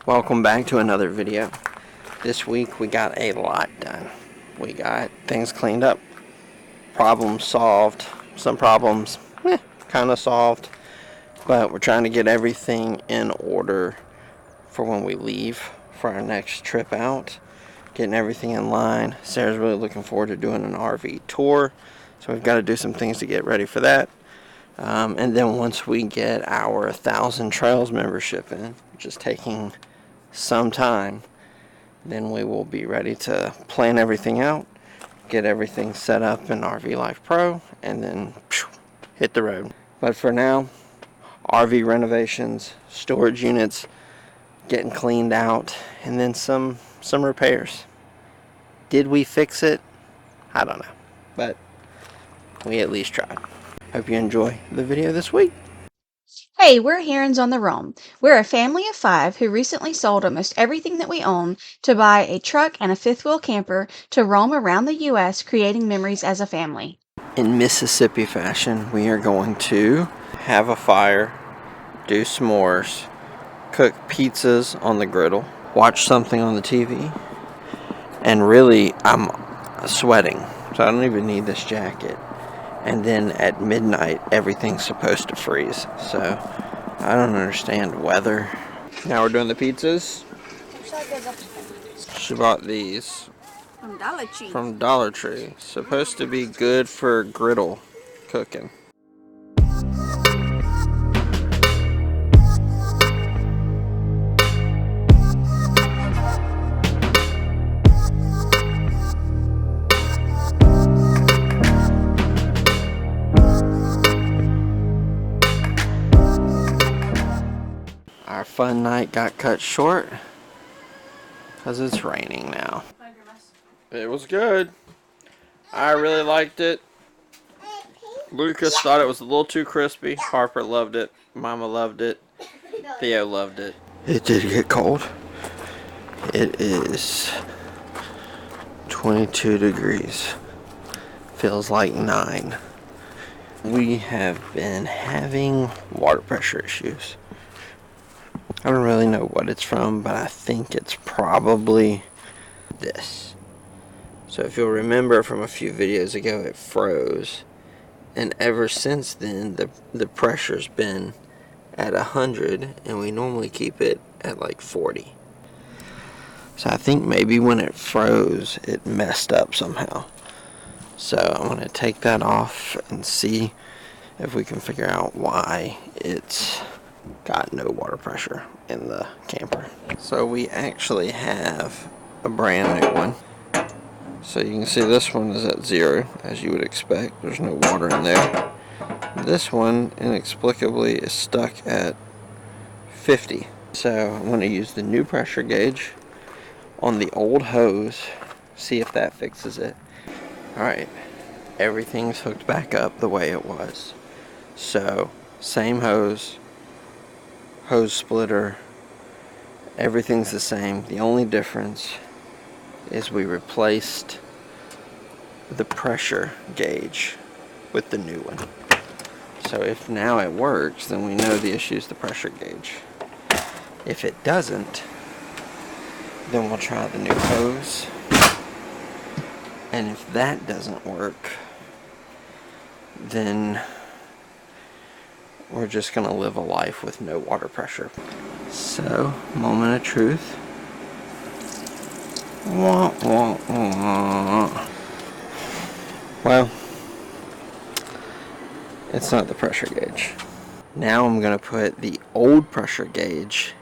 Welcome back to another video. This week we got a lot done. We got things cleaned up, problems solved, some problems kind of solved, but we're trying to get everything in order for when we leave for our next trip out, getting everything in line. Sarah's really looking forward to doing an RV tour, so we've got to do some things to get ready for that. And then once we get our 1,000 Trails membership in, which is taking some time, then we will be ready to plan everything out, get everything set up in RV Life Pro, and then hit the road. But for now, RV renovations, storage units getting cleaned out, and then some repairs. Did we fix it? I don't know, but we at least tried. Hope you enjoy the video this week. Hey, we're Herrins on the Roam. We're a family of 5 who recently sold almost everything that we own to buy a truck and a fifth wheel camper to roam around the U.S., creating memories as a family. In Mississippi fashion, we are going to have a fire, do s'mores, cook pizzas on the griddle, watch something on the TV, and really, I'm sweating, so I don't even need this jacket. And then at midnight, everything's supposed to freeze. So, I don't understand weather. Now we're doing the pizzas. She bought these from Dollar Tree. Supposed to be good for griddle cooking. Our fun night got cut short because it's raining now. It was good. I really liked it. Lucas thought it was a little too crispy. Harper loved it. Mama loved it. Theo loved it. It did get cold. It is 22 degrees. Feels like 9. We have been having water pressure issues. I don't really know what it's from, but I think it's probably this. So if you'll remember from a few videos ago, it froze. And ever since then, the pressure's been at 100, and we normally keep it at like 40. So I think maybe when it froze, it messed up somehow. So I'm going to take that off and see if we can figure out why it's got no water pressure in the camper. So we actually have a brand new one. So you can see this one is at 0, as you would expect. There's no water in there. This one inexplicably is stuck at 50. So I'm going to use the new pressure gauge on the old hose, see if that fixes it. Alright, everything's hooked back up the way it was. So same hose splitter, everything's the same. The only difference is we replaced the pressure gauge with the new one. So if now it works, then we know the issue is the pressure gauge. If it doesn't, then we'll try the new hose. And if that doesn't work, then we're just going to live a life with no water pressure. So, moment of truth. Wah, wah, wah. Well, it's not the pressure gauge. Now I'm going to put the old pressure gauge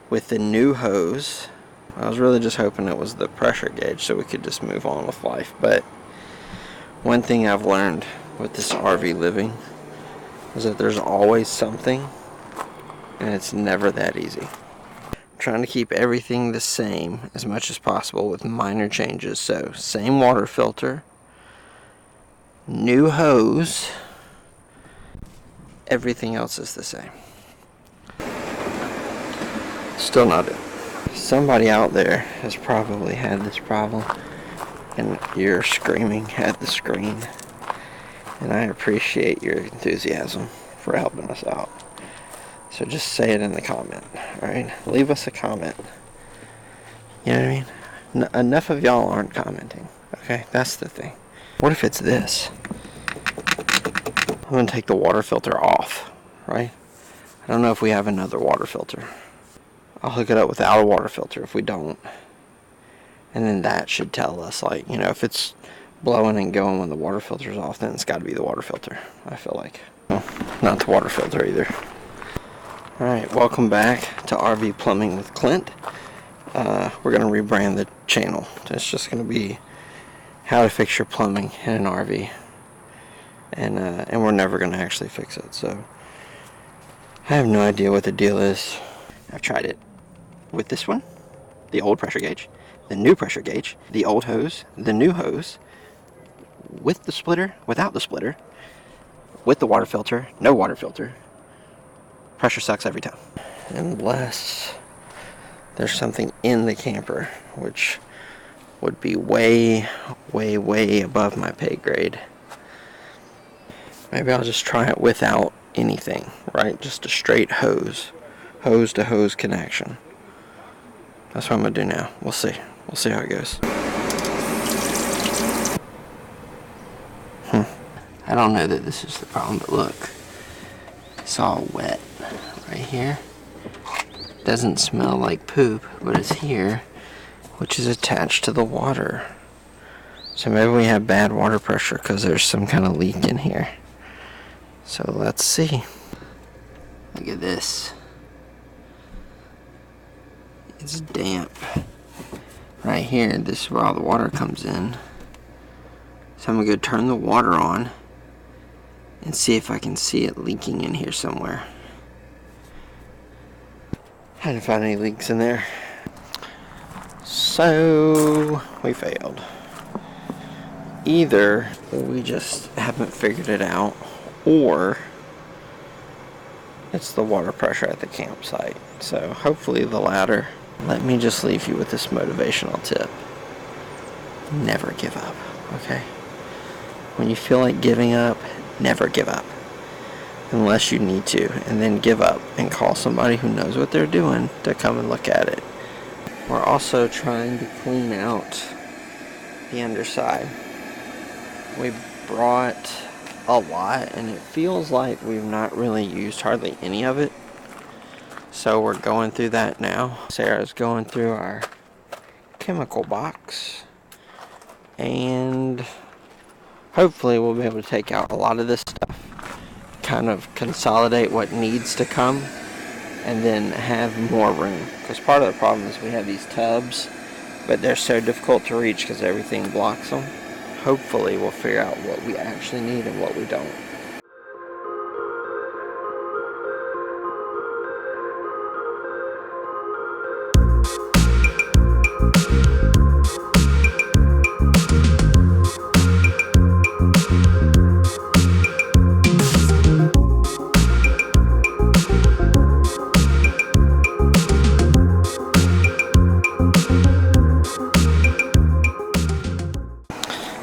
with the new hose. I was really just hoping it was the pressure gauge so we could just move on with life. But one thing I've learned with this RV living is that there's always something, and it's never that easy. I'm trying to keep everything the same as much as possible with minor changes. So same water filter, new hose, everything else is the same. Still not it. Somebody out there has probably had this problem, and you're screaming at the screen. And I appreciate your enthusiasm for helping us out. So just say it in the comment, alright? Leave us a comment. You know what I mean? Enough of y'all aren't commenting, okay? That's the thing. What if it's this? I'm going to take the water filter off, right? I don't know if we have another water filter. I'll hook it up without a water filter if we don't. And then that should tell us, like, you know, if it's blowing and going when the water filter's off, then it's got to be the water filter, I feel like. Well, not the water filter either. Alright, welcome back to RV Plumbing with Clint. We're going to rebrand the channel. It's just going to be how to fix your plumbing in an RV. And we're never going to actually fix it, so I have no idea what the deal is. I've tried it with this one, the old pressure gauge, the new pressure gauge, the old hose, the new hose, with the splitter, without the splitter, with the water filter, no water filter. Pressure sucks every time. Unless there's something in the camper, which would be way, way, way above my pay grade. Maybe I'll just try it without anything, right? Just a straight hose to hose connection. That's what I'm gonna do now. We'll see how it goes. I don't know that this is the problem, but look, it's all wet right here. Doesn't smell like poop, but it's here, which is attached to the water. So maybe we have bad water pressure because there's some kind of leak in here. So let's see. Look at this. It's damp. Right here, this is where all the water comes in. So I'm gonna go turn the water on and see if I can see it leaking in here somewhere. I didn't find any leaks in there. So we failed. Either we just haven't figured it out, or it's the water pressure at the campsite. So hopefully the latter. Let me just leave you with this motivational tip. Never give up, okay? When you feel like giving up, never give up. Unless you need to, and then give up and call somebody who knows what they're doing to come and look at it. We're also trying to clean out the underside. We brought a lot, and it feels like we've not really used hardly any of it. So we're going through that now. Sarah's going through our chemical box, and hopefully we'll be able to take out a lot of this stuff, kind of consolidate what needs to come, and then have more room. Because part of the problem is we have these tubs, but they're so difficult to reach because everything blocks them. Hopefully we'll figure out what we actually need and what we don't.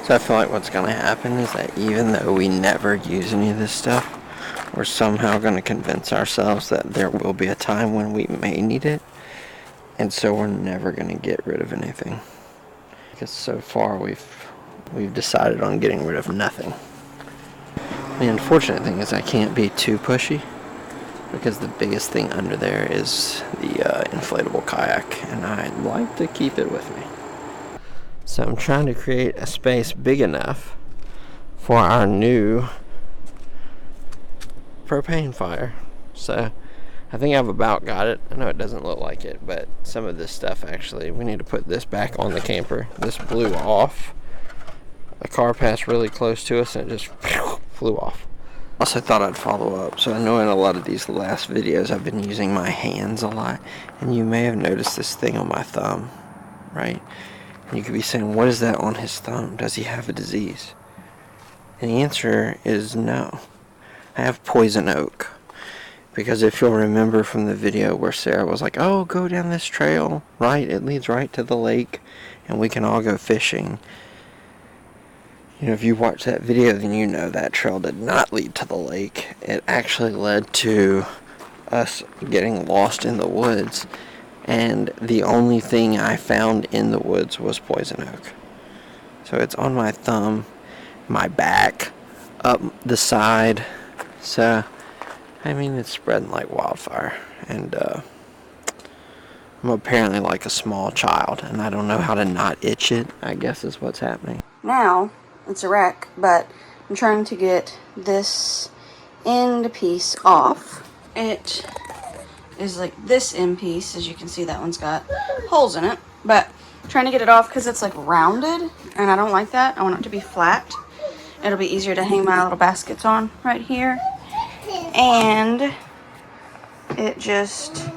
So I feel like what's going to happen is that even though we never use any of this stuff, we're somehow going to convince ourselves that there will be a time when we may need it, and so we're never going to get rid of anything. Because so far we've decided on getting rid of nothing. The unfortunate thing is I can't be too pushy, because the biggest thing under there is the inflatable kayak, and I'd like to keep it with me. So I'm trying to create a space big enough for our new propane fire. So I think I've about got it. I know it doesn't look like it, but some of this stuff actually, we need to put this back on the camper. This blew off. A car passed really close to us and it just flew off. Also thought I'd follow up. So I know in a lot of these last videos I've been using my hands a lot, and you may have noticed this thing on my thumb, right? And you could be saying, what is that on his thumb? Does he have a disease? And the answer is no. I have poison oak. Because if you'll remember from the video where Sarah was like, oh, go down this trail, right? It leads right to the lake, and we can all go fishing. You know, if you watch that video, then you know that trail did not lead to the lake. It actually led to us getting lost in the woods, and the only thing I found in the woods was poison oak. So it's on my thumb, my back, up the side. So, I mean, it's spreading like wildfire. And I'm apparently like a small child, and I don't know how to not itch it, I guess is what's happening. Now, it's a wreck, but I'm trying to get this end piece off. It is like this end piece. As you can see, that one's got holes in it, but I'm trying to get it off because it's like rounded, and I don't like that. I want it to be flat. It'll be easier to hang my little baskets on right here, and it just,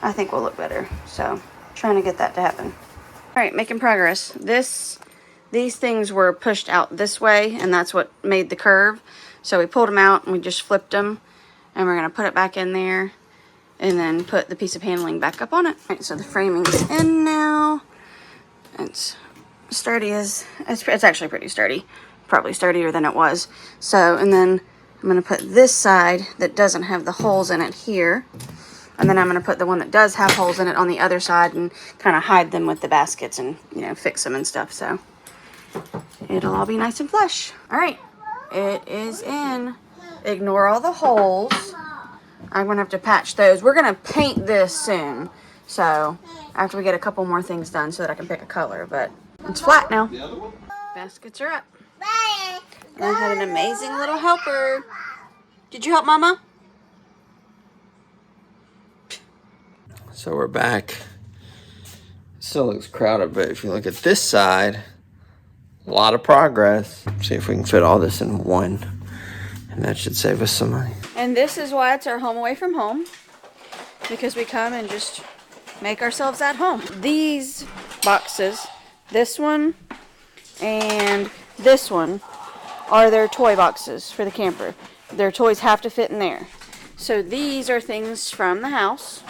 I think, will look better. So trying to get that to happen. All right, making progress. These things were pushed out this way, and that's what made the curve. So we pulled them out and we just flipped them, and we're gonna put it back in there and then put the piece of paneling back up on it. All right, so the framing is in now. It's sturdy as, it's actually pretty sturdy, probably sturdier than it was. So, and then I'm gonna put this side that doesn't have the holes in it here, and then I'm gonna put the one that does have holes in it on the other side and kind of hide them with the baskets and, you know, fix them and stuff. So it'll all be nice and flush. All right, it is in. Ignore all the holes. I'm gonna have to patch those. We're gonna paint this soon, so after we get a couple more things done so that I can pick a color, but it's flat now. Baskets are up. And I had an amazing little helper. Did you help Mama? So we're back. Still looks crowded, but if you look at this side, a lot of progress. See if we can fit all this in one, and that should save us some money. And this is why it's our home away from home, because we come and just make ourselves at home. These boxes, this one and this one, are their toy boxes for the camper. Their toys have to fit in there. So these are things from the house.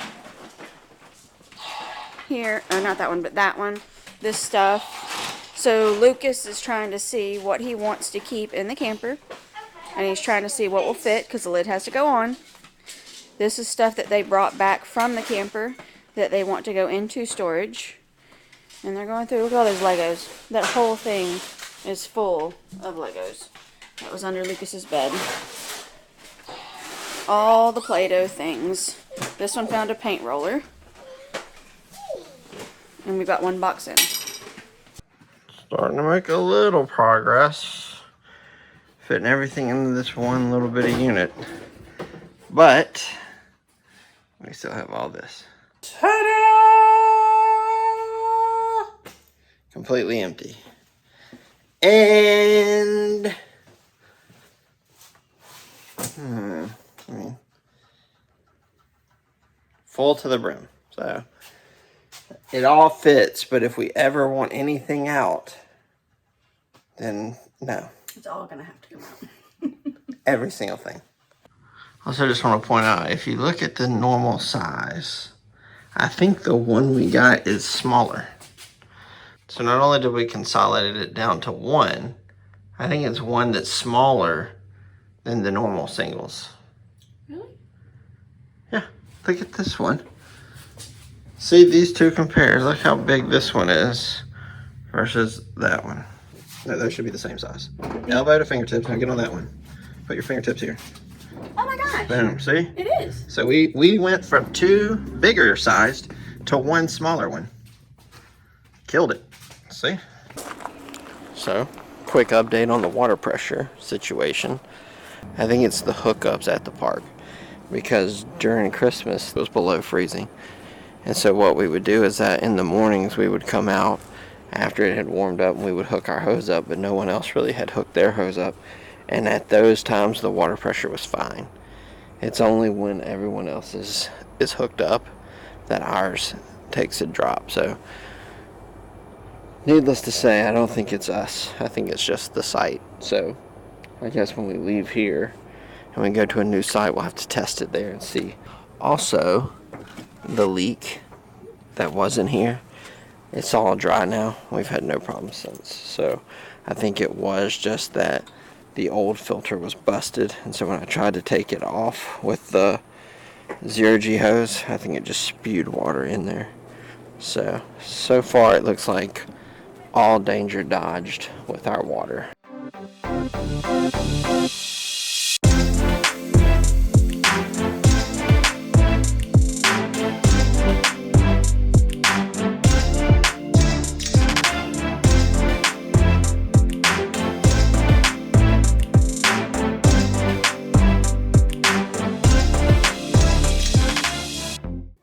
Here, oh, not that one, but that one. This stuff. So Lucas is trying to see what he wants to keep in the camper. And he's trying to see what will fit, because the lid has to go on. This is stuff that they brought back from the camper that they want to go into storage. And they're going through, look at all those Legos. That whole thing is full of Legos. That was under Lucas's bed. All the Play-Doh things. This one found a paint roller. And we got one box in. Starting to make a little progress. Fitting everything into this one little bitty unit. But we still have all this. Ta-da! Completely empty. And I mean, full to the brim. So it all fits, but if we ever want anything out, then no. It's all gonna have to come out. Every single thing. Also, just want to point out, if you look at the normal size, I think the one we got is smaller. So not only did we consolidate it down to one, I think it's one that's smaller than the normal singles. Really? Yeah, look at this one. See these two compare. Look how big this one is versus that one. No, those should be the same size. Elbow to fingertips. Now get on that one. Put your fingertips here. Oh my gosh. Boom, see? It is. So we went from two bigger sized to one smaller one. Killed it. See? So, quick update on the water pressure situation. I think it's the hookups at the park, because during Christmas it was below freezing. And so what we would do is that in the mornings we would come out after it had warmed up and we would hook our hose up, but no one else really had hooked their hose up. And at those times the water pressure was fine. It's only when everyone else is hooked up that ours takes a drop. So needless to say, I don't think it's us. I think it's just the site. So I guess when we leave here and we go to a new site, we'll have to test it there and see. Also, the leak that wasn't here, it's all dry now. We've had no problems since. So I think it was just that the old filter was busted, and so when I tried to take it off with the zero-G hose. I think it just spewed water in there. So far it looks like all danger dodged with our water.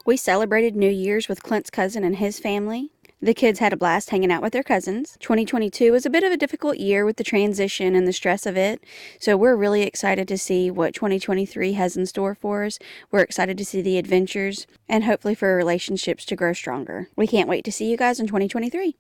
We celebrated New Year's with Clint's cousin and his family. The kids had a blast hanging out with their cousins. 2022 was a bit of a difficult year with the transition and the stress of it, so we're really excited to see what 2023 has in store for us. We're excited to see the adventures and hopefully for relationships to grow stronger. We can't wait to see you guys in 2023.